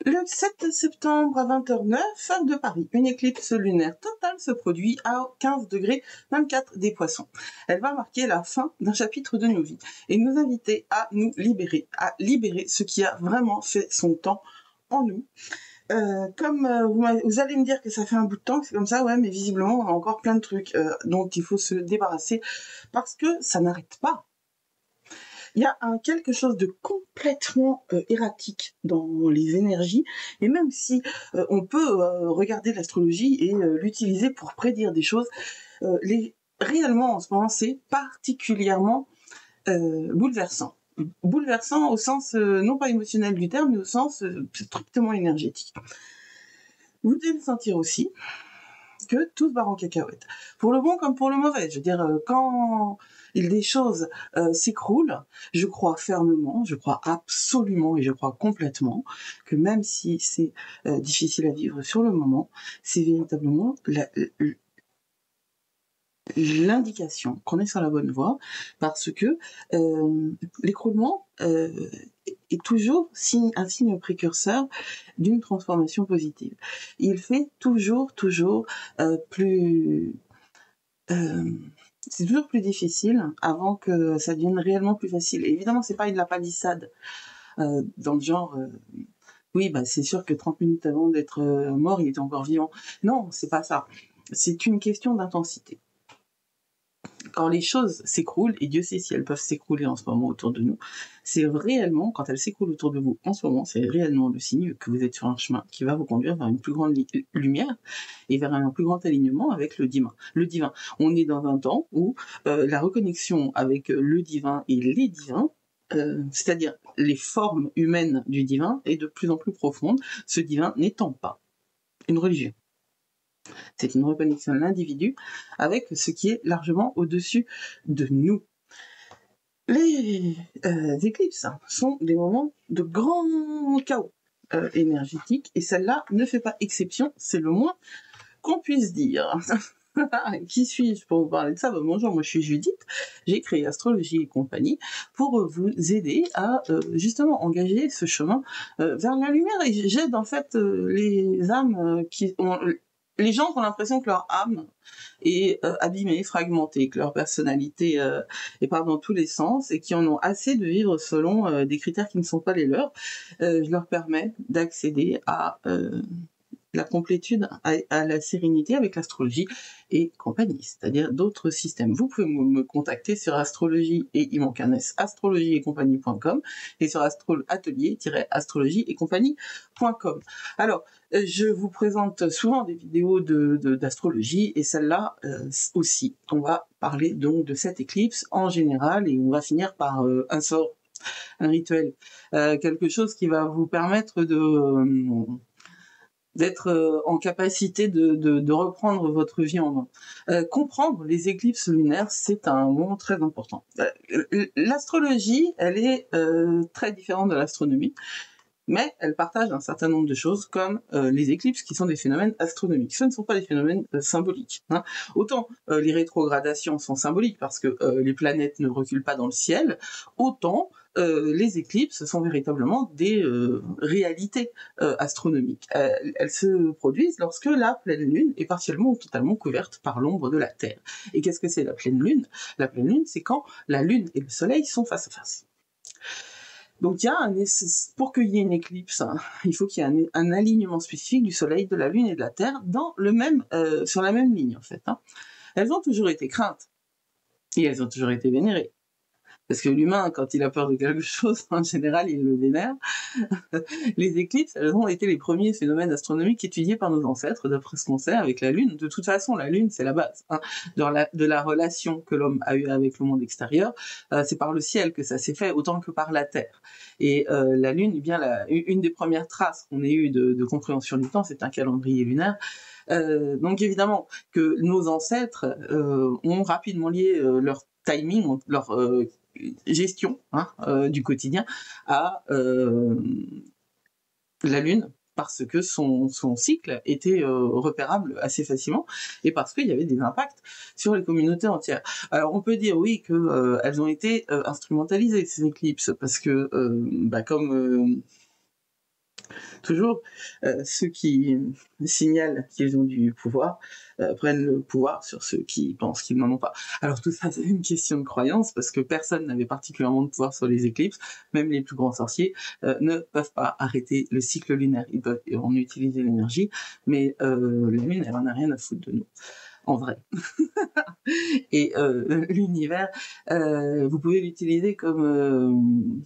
Le 7 septembre à 20h09, heure de Paris, une éclipse lunaire totale se produit à 15 degrés 24 des Poissons. Elle va marquer la fin d'un chapitre de nos vies et nous inviter à nous libérer, ce qui a vraiment fait son temps en nous. Vous allez me dire que ça fait un bout de temps que c'est comme ça, ouais, mais visiblement on a encore plein de trucs dont il faut se débarrasser parce que ça n'arrête pas. Il y a quelque chose de complètement erratique dans les énergies, et même si on peut regarder l'astrologie et l'utiliser pour prédire des choses, réellement en ce moment c'est particulièrement bouleversant. Bouleversant au sens non pas émotionnel du terme, mais au sens strictement énergétique. Vous devez le sentir aussi que tout se barre en cacahuète. Pour le bon comme pour le mauvais. Je veux dire, quand des choses s'écroulent, je crois fermement, je crois absolument et je crois complètement que même si c'est difficile à vivre sur le moment, c'est véritablement l'indication qu'on est sur la bonne voie, parce que l'écroulement est toujours un signe précurseur d'une transformation positive. Il fait toujours plus... c'est toujours plus difficile avant que ça devienne réellement plus facile. Et évidemment, c'est pas de la palissade dans le genre... oui, bah c'est sûr que 30 minutes avant d'être mort, il était encore vivant. Non, c'est pas ça. C'est une question d'intensité. Quand les choses s'écroulent, et Dieu sait si elles peuvent s'écrouler en ce moment autour de nous, c'est réellement, quand elles s'écroulent autour de vous en ce moment, c'est réellement le signe que vous êtes sur un chemin qui va vous conduire vers une plus grande lumière et vers un plus grand alignement avec le divin. Le divin, on est dans un temps où la reconnexion avec le divin et les divins, c'est-à-dire les formes humaines du divin, est de plus en plus profonde, ce divin n'étant pas une religion. C'est une reconnexion de l'individu avec ce qui est largement au-dessus de nous. Les éclipses sont des moments de grand chaos énergétique, et celle-là ne fait pas exception, c'est le moins qu'on puisse dire. Qui suis-je pour vous parler de ça? Bonjour, moi je suis Judith, j'ai créé Astrologie et compagnie pour vous aider à justement engager ce chemin vers la lumière, et j'aide en fait les âmes les gens qui ont l'impression que leur âme est abîmée, fragmentée, que leur personnalité est part dans tous les sens et qui en ont assez de vivre selon des critères qui ne sont pas les leurs. Je leur permets d'accéder à la complétude, à la sérénité avec l'astrologie et compagnie, c'est-à-dire d'autres systèmes. Vous pouvez me contacter sur astrologie et il manque un S, astrologieetcompagnie.com et sur atelier-astrologie et compagnie.com. Alors, je vous présente souvent des vidéos d'astrologie, et celle-là aussi. On va parler donc de cette éclipse en général, et on va finir par un sort, un rituel, quelque chose qui va vous permettre d'être en capacité de reprendre votre vie en main. Comprendre les éclipses lunaires, c'est un moment très important. L'astrologie, elle est très différente de l'astronomie, mais elle partage un certain nombre de choses, comme les éclipses, qui sont des phénomènes astronomiques. Ce ne sont pas des phénomènes symboliques. Hein. Autant les rétrogradations sont symboliques, parce que les planètes ne reculent pas dans le ciel, autant les éclipses sont véritablement des réalités astronomiques. Elles se produisent lorsque la pleine lune est partiellement ou totalement couverte par l'ombre de la Terre. Et qu'est-ce que c'est la pleine lune? La pleine lune, c'est quand la lune et le soleil sont face à face. Donc, pour qu'il y ait une éclipse, hein, il faut qu'il y ait un alignement spécifique du Soleil, de la Lune et de la Terre sur la même ligne, en fait. Hein. Elles ont toujours été craintes et elles ont toujours été vénérées. Parce que l'humain, quand il a peur de quelque chose, en général, il le vénère. Les éclipses, elles ont été les premiers phénomènes astronomiques étudiés par nos ancêtres, d'après ce qu'on sait, avec la Lune. De toute façon, la Lune, c'est la base hein, de la relation que l'homme a eue avec le monde extérieur. C'est par le ciel que ça s'est fait, autant que par la Terre. Et la Lune, eh bien, une des premières traces qu'on ait eues de compréhension du temps, c'est un calendrier lunaire. Donc évidemment que nos ancêtres ont rapidement lié leur timing, leur gestion du quotidien à la Lune, parce que son cycle était repérable assez facilement, et parce qu'il y avait des impacts sur les communautés entières. Alors on peut dire oui que elles ont été instrumentalisées, ces éclipses, parce que comme Toujours, ceux qui signalent qu'ils ont du pouvoir prennent le pouvoir sur ceux qui pensent qu'ils n'en ont pas. Alors tout ça, c'est une question de croyance, parce que personne n'avait particulièrement de pouvoir sur les éclipses, même les plus grands sorciers ne peuvent pas arrêter le cycle lunaire. Ils peuvent en utiliser l'énergie, mais la Lune, elle en a rien à foutre de nous, en vrai. Et l'univers, vous pouvez l'utiliser comme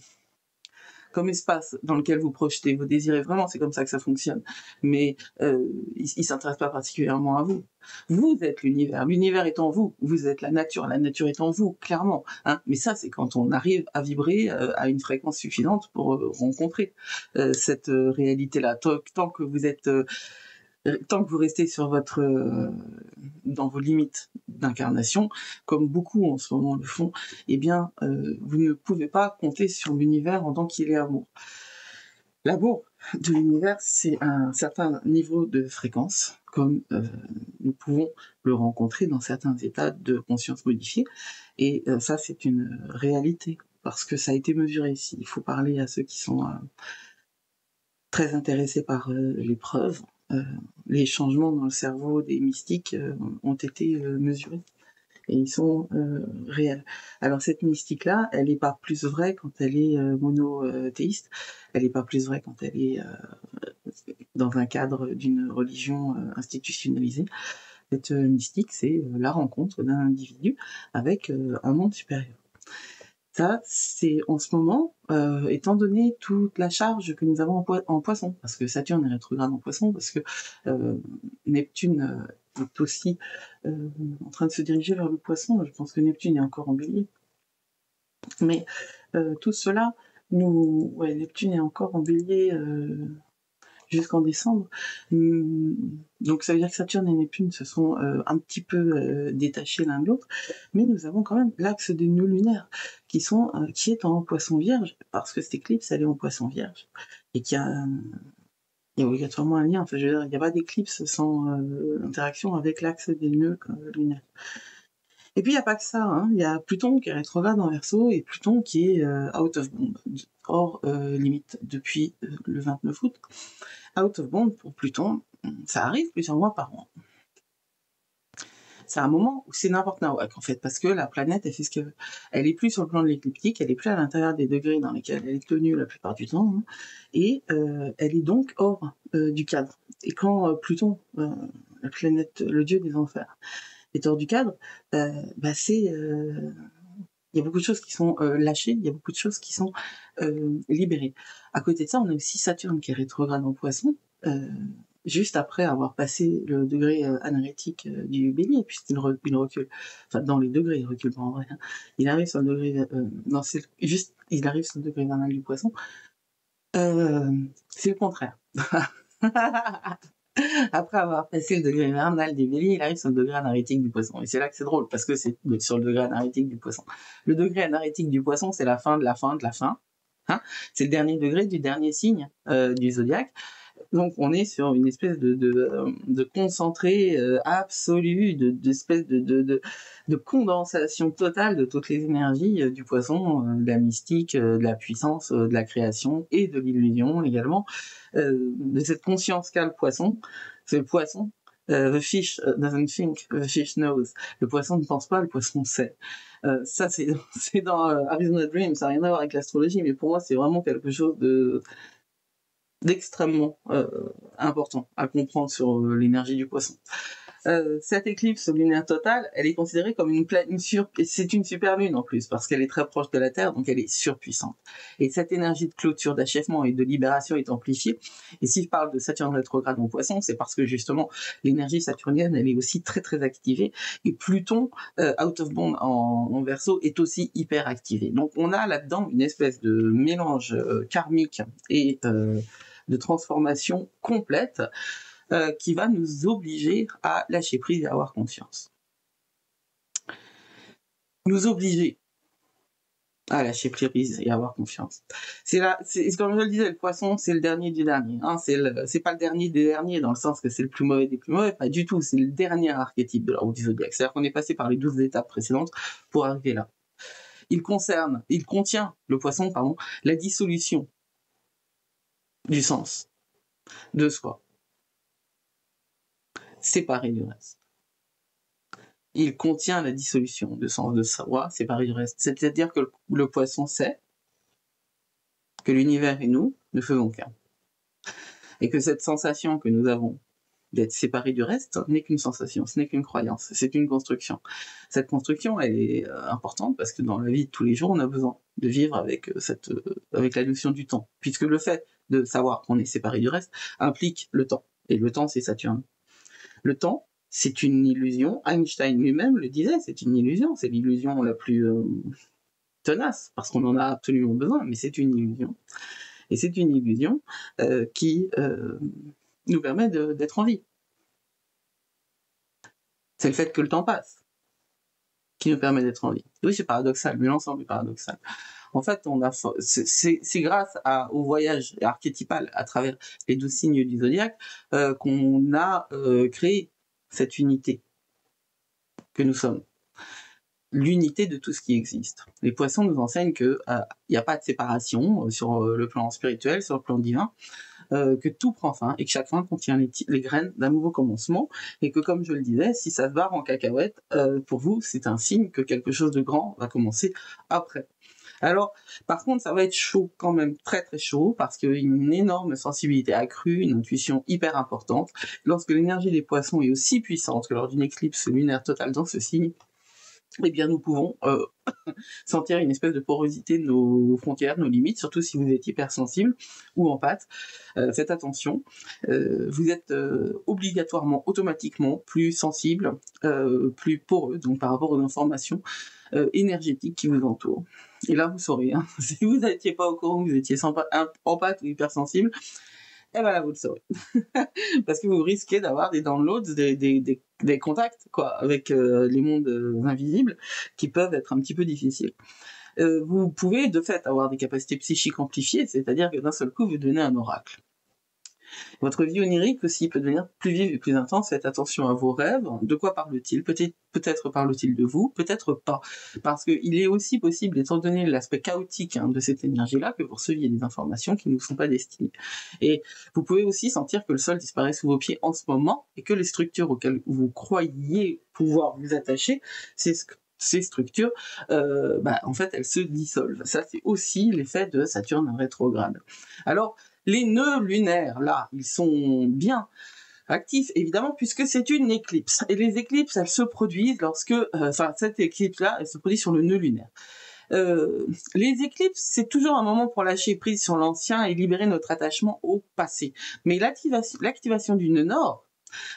espace dans lequel vous projetez vos désirs. Et vraiment, c'est comme ça que ça fonctionne. Mais il ne s'intéresse pas particulièrement à vous. Vous êtes l'univers. L'univers est en vous. Vous êtes la nature. La nature est en vous, clairement. Hein. Mais ça, c'est quand on arrive à vibrer à une fréquence suffisante pour rencontrer cette réalité-là. Tant que vous êtes... tant que vous restez sur dans vos limites d'incarnation, comme beaucoup en ce moment le font, eh bien, vous ne pouvez pas compter sur l'univers en tant qu'il est amour. L'amour de l'univers, c'est un certain niveau de fréquence, comme nous pouvons le rencontrer dans certains états de conscience modifiée, et ça, c'est une réalité, parce que ça a été mesuré. Il faut parler à ceux qui sont très intéressés par les preuves. Les changements dans le cerveau des mystiques ont été mesurés et ils sont réels. Alors cette mystique-là, elle n'est pas plus vraie quand elle est monothéiste, elle n'est pas plus vraie quand elle est dans un cadre d'une religion institutionnalisée. Cette mystique, c'est la rencontre d'un individu avec un monde supérieur. Ça, c'est en ce moment, étant donné toute la charge que nous avons en poisson, parce que Saturne est rétrograde en poisson, parce que Neptune est aussi en train de se diriger vers le poisson. Je pense que Neptune est encore en bélier. Mais tout cela, Neptune est encore en bélier jusqu'en décembre. Donc ça veut dire que Saturne et Neptune se sont un petit peu détachés l'un de l'autre, mais nous avons quand même l'axe des nœuds lunaires qui est en poisson vierge, parce que cette éclipse, elle est en poisson vierge, et qu'il y a obligatoirement un lien. Enfin, je veux dire, il n'y a pas d'éclipse sans interaction avec l'axe des nœuds lunaires. Et puis il n'y a pas que ça, hein. Il y a Pluton qui est rétrograde en Verseau, et Pluton qui est out of bond, hors limite, depuis le 29 août. Out of bond pour Pluton, ça arrive plusieurs mois par an. C'est un moment où c'est n'importe quoi, en fait, parce que la planète, elle fait ce qu'elle veut. Elle est plus sur le plan de l'écliptique, elle est plus à l'intérieur des degrés dans lesquels elle est tenue la plupart du temps, hein, et elle est donc hors du cadre. Et quand Pluton, la planète, le dieu des enfers, est hors du cadre, il y a beaucoup de choses qui sont lâchées, il y a beaucoup de choses qui sont libérées. À côté de ça, on a aussi Saturne qui est rétrograde en Poisson, juste après avoir passé le degré anarétique du Bélier, puisqu'il recule. Enfin, dans les degrés, il recule pas en vrai. Hein. Il arrive sur le degré... il arrive sur le degré vernal du Poisson. C'est le contraire. Après avoir passé le degré vernal des Béliers, il arrive sur le degré anarétique du Poisson. Et c'est là que c'est drôle, parce que c'est sur le degré anarétique du Poisson. Le degré anarétique du Poisson, c'est la fin de la fin de la fin. Hein, c'est le dernier degré du dernier signe du zodiaque. Donc on est sur une espèce de concentré absolu, d'espèce de condensation totale de toutes les énergies du Poisson, de la mystique, de la puissance, de la création et de l'illusion également, de cette conscience qu'a le Poisson. C'est le Poisson. The fish doesn't think, the fish knows. Le Poisson ne pense pas, le Poisson sait. Ça, c'est dans Arizona Dream, ça n'a rien à voir avec l'astrologie, mais pour moi, c'est vraiment quelque chose d'extrêmement important à comprendre sur l'énergie du Poisson. Cette éclipse lunaire totale, elle est considérée comme c'est une super lune en plus, parce qu'elle est très proche de la Terre, donc elle est surpuissante. Et cette énergie de clôture, d'achèvement et de libération est amplifiée. Et si je parle de Saturne rétrograde en Poisson, c'est parce que justement, l'énergie saturnienne, elle est aussi très très activée, et Pluton, out of bond en Verseau, est aussi hyper activé. Donc on a là-dedans une espèce de mélange karmique et de transformation complète qui va nous obliger à lâcher prise et à avoir confiance. Nous obliger à lâcher prise et à avoir confiance. C'est comme je le disais, le Poisson, c'est le dernier du dernier. Hein, c'est pas le dernier des derniers dans le sens que c'est le plus mauvais des plus mauvais, pas du tout. C'est le dernier archétype de la roue du zodiaque. C'est-à-dire qu'on est passé par les 12 étapes précédentes pour arriver là. Il contient, le Poisson, la dissolution du sens de soi, séparé du reste. Il contient la dissolution de soi, séparé du reste. C'est-à-dire que le poisson sait que l'univers et nous ne faisons qu'un. Et que cette sensation que nous avons d'être séparé du reste n'est qu'une sensation, ce n'est qu'une croyance, c'est une construction. Cette construction, elle est importante parce que dans la vie de tous les jours, on a besoin de vivre avec avec la notion du temps, puisque le fait de savoir qu'on est séparé du reste implique le temps. Et le temps, c'est Saturne. Le temps, c'est une illusion. Einstein lui-même le disait, c'est une illusion. C'est l'illusion la plus tenace, parce qu'on en a absolument besoin, mais c'est une illusion. Et c'est une illusion qui nous permet d'être en vie. C'est le fait que le temps passe qui nous permet d'être en vie. Oui, c'est paradoxal, mais l'ensemble est paradoxal. En fait, c'est grâce au voyage archétypal à travers les 12 signes du zodiaque qu'on a créé cette unité que nous sommes. L'unité de tout ce qui existe. Les poissons nous enseignent qu'il n'y a pas de séparation sur le plan spirituel, sur le plan divin, que tout prend fin et que chaque fin contient les graines d'un nouveau commencement et que, comme je le disais, si ça se barre en cacahuète, pour vous, c'est un signe que quelque chose de grand va commencer après. Alors, par contre, ça va être chaud quand même, très très chaud, parce qu'il y a une énorme sensibilité accrue, une intuition hyper importante. Lorsque l'énergie des poissons est aussi puissante que lors d'une éclipse lunaire totale dans ce signe, eh bien nous pouvons sentir une espèce de porosité de nos frontières, nos limites, surtout si vous êtes hypersensible ou en pâte. Faites attention, vous êtes obligatoirement, automatiquement plus sensible, plus poreux, donc par rapport aux informations énergétiques qui vous entourent. Et là, vous saurez, hein, si vous n'étiez pas au courant que vous étiez en pâte ou hypersensible, et ben là, vous le saurez. Parce que vous risquez d'avoir des downloads, des contacts, quoi, avec les mondes invisibles, qui peuvent être un petit peu difficiles. Vous pouvez, de fait, avoir des capacités psychiques amplifiées, c'est-à-dire que d'un seul coup, vous devenez un oracle. Votre vie onirique aussi peut devenir plus vive et plus intense. Faites attention à vos rêves. De quoi parle-t-il ? Peut-être parle-t-il de vous, peut-être pas. Parce qu'il est aussi possible, étant donné l'aspect chaotique de cette énergie-là, que vous receviez des informations qui ne vous sont pas destinées. Et vous pouvez aussi sentir que le sol disparaît sous vos pieds en ce moment et que les structures auxquelles vous croyiez pouvoir vous attacher, ces structures, en fait, elles se dissolvent. Ça, c'est aussi l'effet de Saturne rétrograde. Alors, les nœuds lunaires, là, ils sont bien actifs, évidemment, puisque c'est une éclipse. Et les éclipses, elles se produisent lorsque... cette éclipse-là, elle se produit sur le nœud lunaire. Les éclipses, c'est toujours un moment pour lâcher prise sur l'ancien et libérer notre attachement au passé. Mais l'activation du nœud nord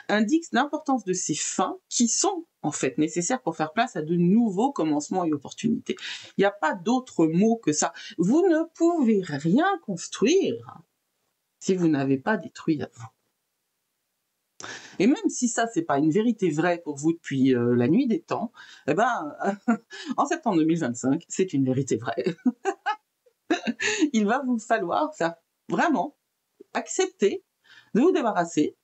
indique l'importance de ces fins qui sont en fait nécessaires pour faire place à de nouveaux commencements et opportunités. Il n'y a pas d'autre mot que ça. Vous ne pouvez rien construire si vous n'avez pas détruit avant. Et même si ça, c'est pas une vérité vraie pour vous depuis la nuit des temps, eh ben, en septembre 2025, c'est une vérité vraie. Il va vous falloir faire vraiment accepter de vous débarrasser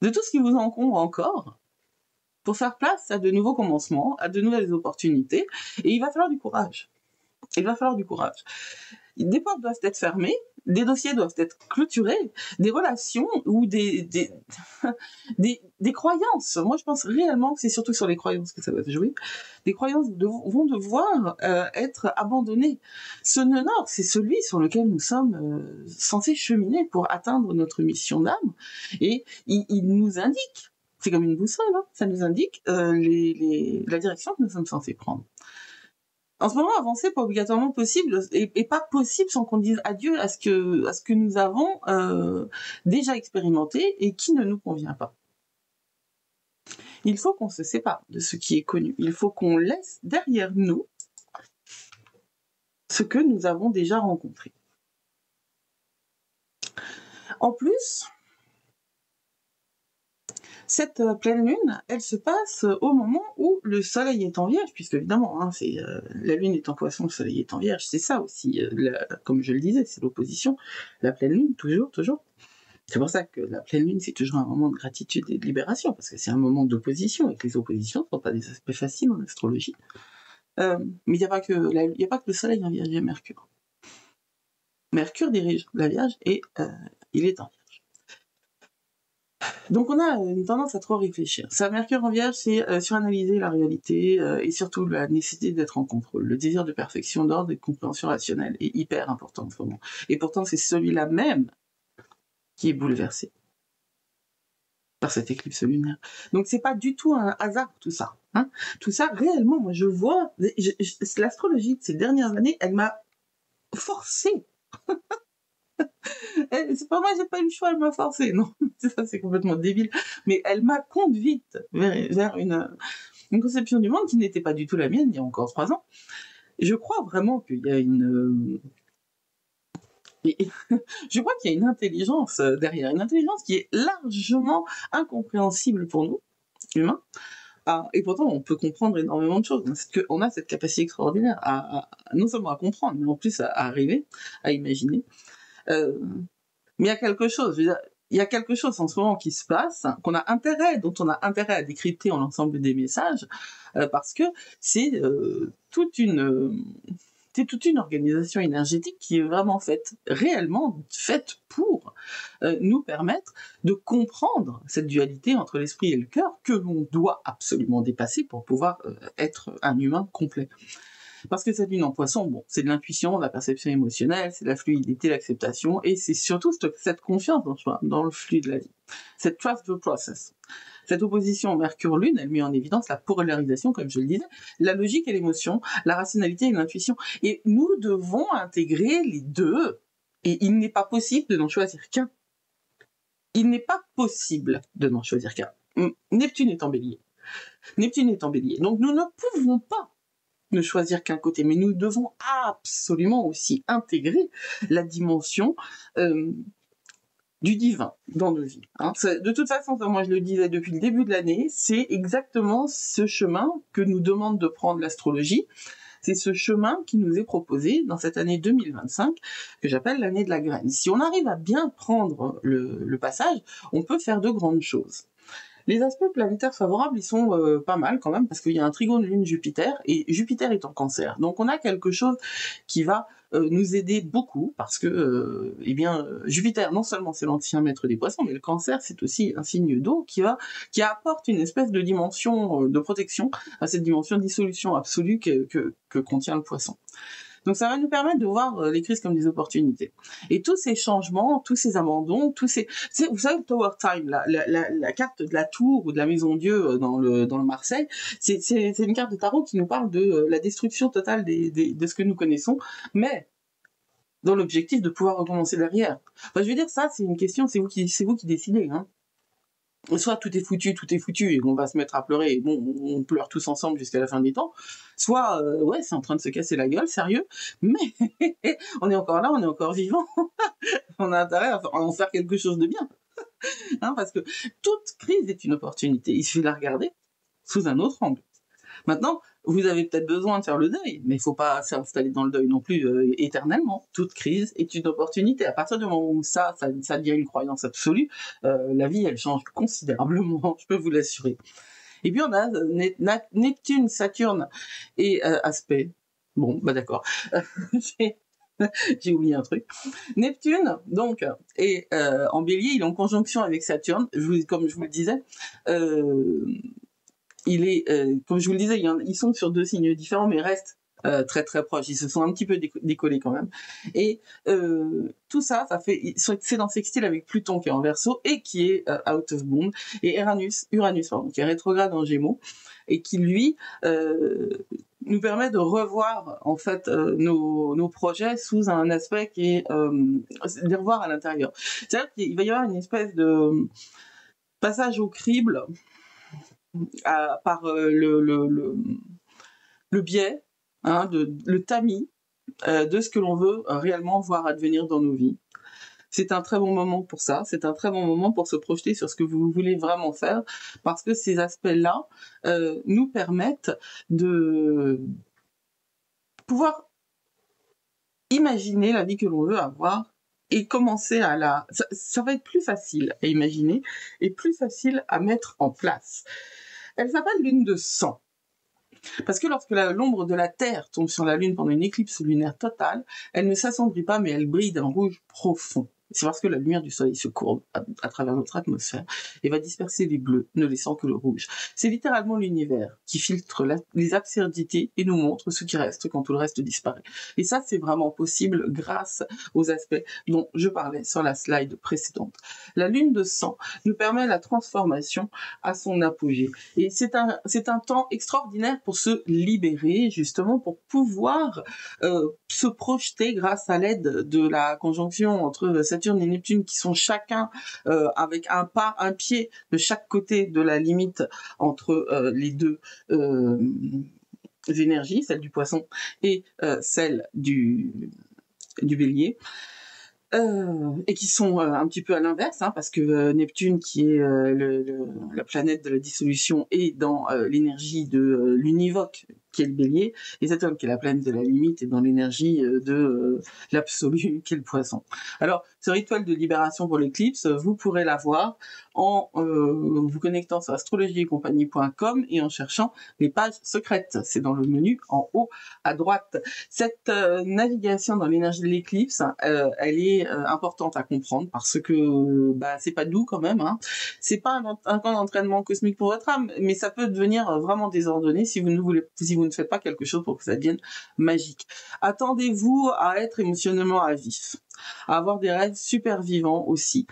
de tout ce qui vous encombre encore pour faire place à de nouveaux commencements, à de nouvelles opportunités. Et il va falloir du courage. Il va falloir du courage. Des portes doivent être fermées, des dossiers doivent être clôturés, des relations ou des croyances. Moi, je pense réellement que c'est surtout sur les croyances que ça va se jouer. Des croyances vont devoir être abandonnées. Ce nœud nord, c'est celui sur lequel nous sommes censés cheminer pour atteindre notre mission d'âme. Et il nous indique, c'est comme une boussole, ça nous indique la direction que nous sommes censés prendre. En ce moment, avancer pas obligatoirement possible et pas possible sans qu'on dise adieu à ce que nous avons déjà expérimenté et qui ne nous convient pas. Il faut qu'on se sépare de ce qui est connu. Il faut qu'on laisse derrière nous ce que nous avons déjà rencontré. En plus, cette pleine lune, elle se passe au moment où le soleil est en vierge, puisque évidemment, la lune est en poisson, le soleil est en vierge, c'est ça aussi, comme je le disais, c'est l'opposition, la pleine lune, toujours. C'est pour ça que la pleine lune, c'est toujours un moment de gratitude et de libération, parce que c'est un moment d'opposition, et que les oppositions ne sont pas des aspects faciles en astrologie. Mais il n'y a pas que le soleil en vierge, il y a Mercure. Mercure dirige la Vierge, et il est en vierge. Donc on a une tendance à trop réfléchir. Ça, Mercure en Vierge, c'est suranalyser la réalité et surtout la nécessité d'être en contrôle. Le désir de perfection, d'ordre et de compréhension rationnelle est hyper important en ce moment. Et pourtant, c'est celui-là même qui est bouleversé par cette éclipse lunaire. Donc c'est pas du tout un hasard tout ça. Hein. Tout ça, réellement, moi je vois, l'astrologie de ces dernières années, elle m'a forcée. C'est pas moi, j'ai pas eu le choix, elle m'a forcé. Non, ça c'est complètement débile. Mais elle m'a conduite vers une conception du monde qui n'était pas du tout la mienne il y a encore 3 ans. Je crois vraiment qu'il y a je crois qu'il y a une intelligence derrière, une intelligence qui est largement incompréhensible pour nous, humains. Et pourtant, on peut comprendre énormément de choses. On a cette capacité extraordinaire non seulement à comprendre, mais en plus à arriver, à imaginer. Mais il y a quelque chose, je veux dire, il y a quelque chose en ce moment qui se passe, dont on a intérêt à décrypter en l'ensemble des messages, parce que c'est toute une organisation énergétique qui est vraiment réellement faite pour nous permettre de comprendre cette dualité entre l'esprit et le cœur que l'on doit absolument dépasser pour pouvoir être un humain complet. Parce que cette lune en poisson, bon, c'est de l'intuition, de la perception émotionnelle, c'est de la fluidité, l'acceptation, et c'est surtout cette confiance dans le flux de la vie. Cette trust the process. Cette opposition Mercure-Lune, elle met en évidence la polarisation, comme je le disais, la logique et l'émotion, la rationalité et l'intuition. Et nous devons intégrer les deux. Et il n'est pas possible de n'en choisir qu'un. Il n'est pas possible de n'en choisir qu'un. Neptune est en bélier. Donc nous ne pouvons pas ne choisir qu'un côté, mais nous devons absolument aussi intégrer la dimension du divin dans nos vies. Hein. De toute façon, moi je le disais depuis le début de l'année, c'est exactement ce chemin que nous demande de prendre l'astrologie. C'est ce chemin qui nous est proposé dans cette année 2025, que j'appelle l'année de la graine. Si on arrive à bien prendre le passage, on peut faire de grandes choses. Les aspects planétaires favorables, ils sont pas mal quand même, parce qu'il y a un trigone Lune-Jupiter, et Jupiter est en Cancer. Donc on a quelque chose qui va nous aider beaucoup, parce que Jupiter, non seulement c'est l'ancien maître des poissons, mais le Cancer, c'est aussi un signe d'eau qui apporte une espèce de dimension de protection à cette dimension de dissolution absolue que contient le poisson. Donc ça va nous permettre de voir les crises comme des opportunités. Et tous ces changements, tous ces abandons, vous savez, le Tower Time, la carte de la tour ou de la maison Dieu dans le Marseille, c'est une carte de tarot qui nous parle de la destruction totale de ce que nous connaissons, mais dans l'objectif de pouvoir recommencer derrière. Enfin, je veux dire, ça, c'est une question, c'est vous qui décidez, hein. Soit tout est foutu et on va se mettre à pleurer et bon, on pleure tous ensemble jusqu'à la fin des temps, soit c'est en train de se casser la gueule, sérieux, mais on est encore là, on est encore vivant, on a intérêt à en faire quelque chose de bien, hein, parce que toute crise est une opportunité, il suffit de la regarder sous un autre angle. Maintenant, vous avez peut-être besoin de faire le deuil, mais il ne faut pas s'installer dans le deuil non plus éternellement. Toute crise est une opportunité. À partir du moment où ça devient une croyance absolue, la vie, elle change considérablement, je peux vous l'assurer. Et puis on a Neptune, Saturne et aspect. Bon, bah d'accord. J'ai oublié un truc. Neptune, donc, est en bélier, il est en conjonction avec Saturne, comme je vous le disais. Il est, comme je vous le disais, ils sont sur 2 signes différents, mais restent très très proches. Ils se sont un petit peu décollés quand même. Et tout ça c'est dans sextile avec Pluton qui est en Verseau et qui est out of bond, et Uranus qui est rétrograde en Gémeaux et qui lui nous permet de revoir en fait nos projets sous un aspect qui est de revoir à l'intérieur. C'est-à-dire qu'il va y avoir une espèce de passage au crible par le biais, hein, le tamis de ce que l'on veut réellement voir advenir dans nos vies. C'est un très bon moment pour ça, c'est un très bon moment pour se projeter sur ce que vous voulez vraiment faire, parce que ces aspects-là nous permettent de pouvoir imaginer la vie que l'on veut avoir et commencer ça va être plus facile à imaginer et plus facile à mettre en place. Elle s'appelle lune de sang. Parce que lorsque l'ombre de la Terre tombe sur la Lune pendant une éclipse lunaire totale, elle ne s'assombrit pas, mais elle brille d'un rouge profond. C'est parce que la lumière du soleil se courbe à travers notre atmosphère et va disperser les bleus, ne laissant que le rouge. C'est littéralement l'univers qui filtre les absurdités et nous montre ce qui reste quand tout le reste disparaît. Et ça, c'est vraiment possible grâce aux aspects dont je parlais sur la slide précédente. La lune de sang nous permet la transformation à son apogée. Et c'est un temps extraordinaire pour se libérer, justement, pour pouvoir se projeter grâce à l'aide de la conjonction entre Saturne et Neptune qui sont chacun avec un pied de chaque côté de la limite entre les deux énergies, celle du poisson et celle du bélier. Et qui sont un petit peu à l'inverse, hein, parce que Neptune, qui est la planète de la dissolution, est dans l'énergie de l'univoque, qui est le bélier, et Saturne, qui est la planète de la limite, est dans l'énergie de l'absolu, qui est le poisson. Alors, ce rituel de libération pour l'éclipse, vous pourrez l'avoir en vous connectant sur astrologieetcompagnie.com et en cherchant les pages secrètes. C'est dans le menu en haut à droite. Cette navigation dans l'énergie de l'éclipse, elle est importante à comprendre parce que c'est pas doux quand même. Hein. C'est pas un camp d'entraînement cosmique pour votre âme, mais ça peut devenir vraiment désordonné si vous ne faites pas quelque chose pour que ça devienne magique. Attendez-vous à être émotionnellement à vif, à avoir des rêves super vivants aussi,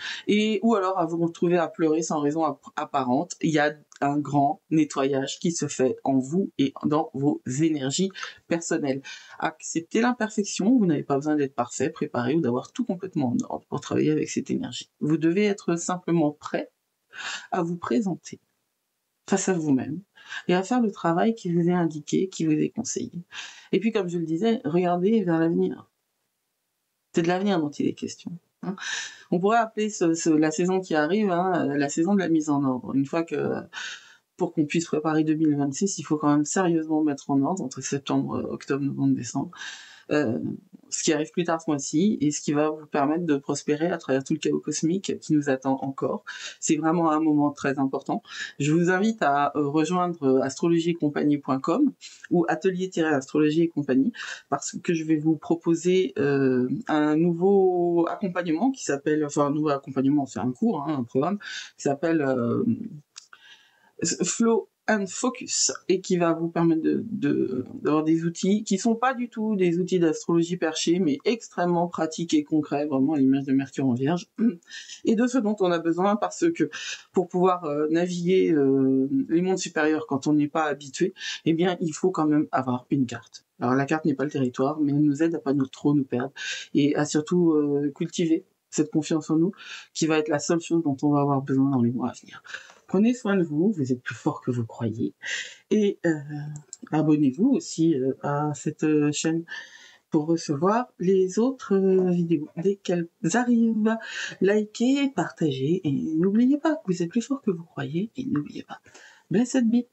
ou alors à vous retrouver à pleurer sans raison apparente. Il y a un grand nettoyage qui se fait en vous et dans vos énergies personnelles. Acceptez l'imperfection, vous n'avez pas besoin d'être parfait, préparé ou d'avoir tout complètement en ordre pour travailler avec cette énergie. Vous devez être simplement prêt à vous présenter face à vous-même et à faire le travail qui vous est indiqué, qui vous est conseillé. Et puis, comme je le disais, regardez vers l'avenir. C'est de l'avenir dont il est question. Hein. On pourrait appeler la saison qui arrive la saison de la mise en ordre. Une fois que, pour qu'on puisse préparer 2026, il faut quand même sérieusement mettre en ordre entre septembre, octobre, novembre, décembre. Ce qui arrive plus tard ce mois-ci et ce qui va vous permettre de prospérer à travers tout le chaos cosmique qui nous attend encore. C'est vraiment un moment très important. Je vous invite à rejoindre astrologieetcompagnie.com ou atelier-astrologie et compagnie parce que je vais vous proposer un nouveau accompagnement qui s'appelle, enfin un nouveau accompagnement, c'est un cours, un programme qui s'appelle Flow and Focus et qui va vous permettre d'avoir des outils qui sont pas du tout des outils d'astrologie perchés mais extrêmement pratiques et concrets, vraiment à l'image de Mercure en Vierge et de ce dont on a besoin parce que pour pouvoir naviguer les mondes supérieurs quand on n'est pas habitué, eh bien il faut quand même avoir une carte. Alors la carte n'est pas le territoire mais elle nous aide à pas trop nous perdre et à surtout cultiver cette confiance en nous qui va être la seule chose dont on va avoir besoin dans les mois à venir. Prenez soin de vous, vous êtes plus fort que vous croyez. Et abonnez-vous aussi à cette chaîne pour recevoir les autres vidéos dès qu'elles arrivent. Likez, partagez et n'oubliez pas que vous êtes plus fort que vous croyez. Et n'oubliez pas, blessed be.